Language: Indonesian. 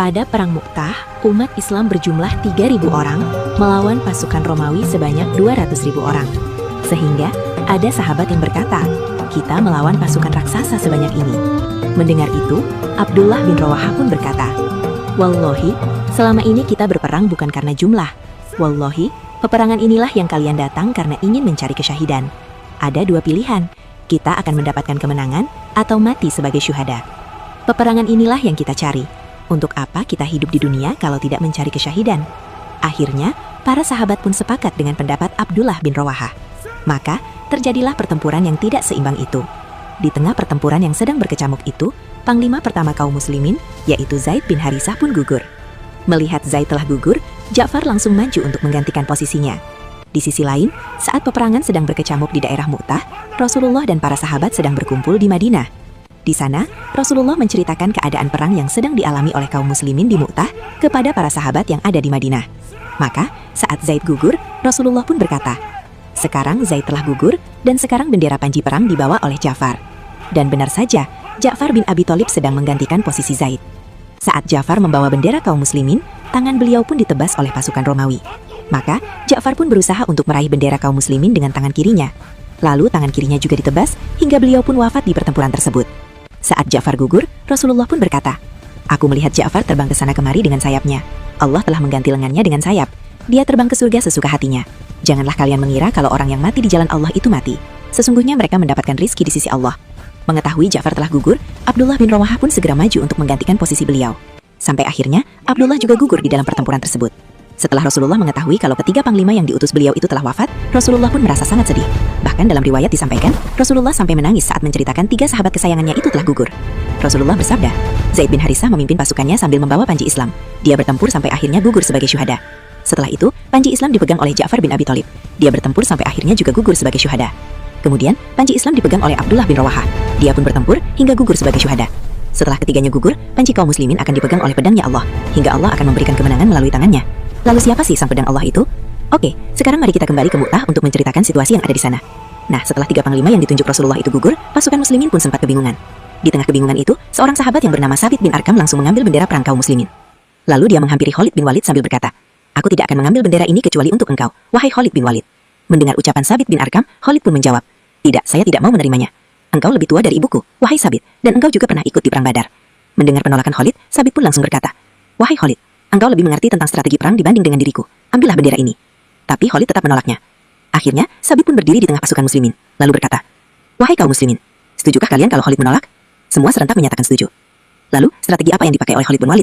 Pada Perang Mu'tah, umat Islam berjumlah 3.000 orang melawan pasukan Romawi sebanyak 200.000 orang. Sehingga ada sahabat yang berkata, kita melawan pasukan raksasa sebanyak ini. Mendengar itu, Abdullah bin Rawahah pun berkata, Wallahi, selama ini kita berperang bukan karena jumlah. Wallahi, peperangan inilah yang kalian datang karena ingin mencari kesyahidan. Ada dua pilihan, kita akan mendapatkan kemenangan atau mati sebagai syuhada. Peperangan inilah yang kita cari. Untuk apa kita hidup di dunia kalau tidak mencari kesyahidan? Akhirnya, para sahabat pun sepakat dengan pendapat Abdullah bin Rawahah. Maka, terjadilah pertempuran yang tidak seimbang itu. Di tengah pertempuran yang sedang berkecamuk itu, panglima pertama kaum muslimin, yaitu Zaid bin Harisah pun gugur. Melihat Zaid telah gugur, Ja'far langsung maju untuk menggantikan posisinya. Di sisi lain, saat peperangan sedang berkecamuk di daerah Mu'tah, Rasulullah dan para sahabat sedang berkumpul di Madinah. Di sana, Rasulullah menceritakan keadaan perang yang sedang dialami oleh kaum muslimin di Mu'tah kepada para sahabat yang ada di Madinah. Maka, saat Zaid gugur, Rasulullah pun berkata, sekarang Zaid telah gugur, dan sekarang bendera panji perang dibawa oleh Ja'far. Dan benar saja, Ja'far bin Abi Thalib sedang menggantikan posisi Zaid. Saat Ja'far membawa bendera kaum muslimin, tangan beliau pun ditebas oleh pasukan Romawi. Maka, Ja'far pun berusaha untuk meraih bendera kaum muslimin dengan tangan kirinya. Lalu tangan kirinya juga ditebas, hingga beliau pun wafat di pertempuran tersebut. Saat Ja'far gugur, Rasulullah pun berkata, aku melihat Ja'far terbang ke sana kemari dengan sayapnya. Allah telah mengganti lengannya dengan sayap. Dia terbang ke surga sesuka hatinya. Janganlah kalian mengira kalau orang yang mati di jalan Allah itu mati. Sesungguhnya mereka mendapatkan rizki di sisi Allah. Mengetahui Ja'far telah gugur, Abdullah bin Rawahah pun segera maju untuk menggantikan posisi beliau. Sampai akhirnya, Abdullah juga gugur di dalam pertempuran tersebut. Setelah Rasulullah mengetahui kalau ketiga panglima yang diutus beliau itu telah wafat, Rasulullah pun merasa sangat sedih. Bahkan dalam riwayat disampaikan, Rasulullah sampai menangis saat menceritakan tiga sahabat kesayangannya itu telah gugur. Rasulullah bersabda, Zaid bin Harisah memimpin pasukannya sambil membawa panji Islam. Dia bertempur sampai akhirnya gugur sebagai syuhada. Setelah itu, panji Islam dipegang oleh Ja'far bin Abi Thalib. Dia bertempur sampai akhirnya juga gugur sebagai syuhada. Kemudian, panji Islam dipegang oleh Abdullah bin Rawahah. Dia pun bertempur hingga gugur sebagai syuhada. Setelah ketiganya gugur, panji kaum muslimin akan dipegang oleh pedangnya Allah, hingga Allah akan memberikan kemenangan melalui tangannya. Lalu siapa sih sang pedang Allah itu? Oke, sekarang mari kita kembali ke Mu'tah untuk menceritakan situasi yang ada di sana. Nah, setelah tiga panglima yang ditunjuk Rasulullah itu gugur, pasukan muslimin pun sempat kebingungan. Di tengah kebingungan itu, seorang sahabat yang bernama Sabit bin Arkam langsung mengambil bendera perang kaum muslimin. Lalu dia menghampiri Khalid bin Walid sambil berkata, aku tidak akan mengambil bendera ini kecuali untuk engkau, wahai Khalid bin Walid. Mendengar ucapan Sabit bin Arkam, Khalid pun menjawab, tidak, saya tidak mau menerimanya. Engkau lebih tua dari ibuku, wahai Sabit, dan engkau juga pernah ikut di perang Badar. Mendengar penolakan Khalid, Sabit pun langsung berkata, wahai Khalid, engkau lebih mengerti tentang strategi perang dibanding dengan diriku. Ambillah bendera ini. Tapi Khalid tetap menolaknya. Akhirnya, Sabit pun berdiri di tengah pasukan muslimin, lalu berkata, wahai kaum muslimin, setujukah kalian kalau Khalid menolak? Semua serentak menyatakan setuju. Lalu, strategi apa yang dipakai oleh Khalid bin Walid?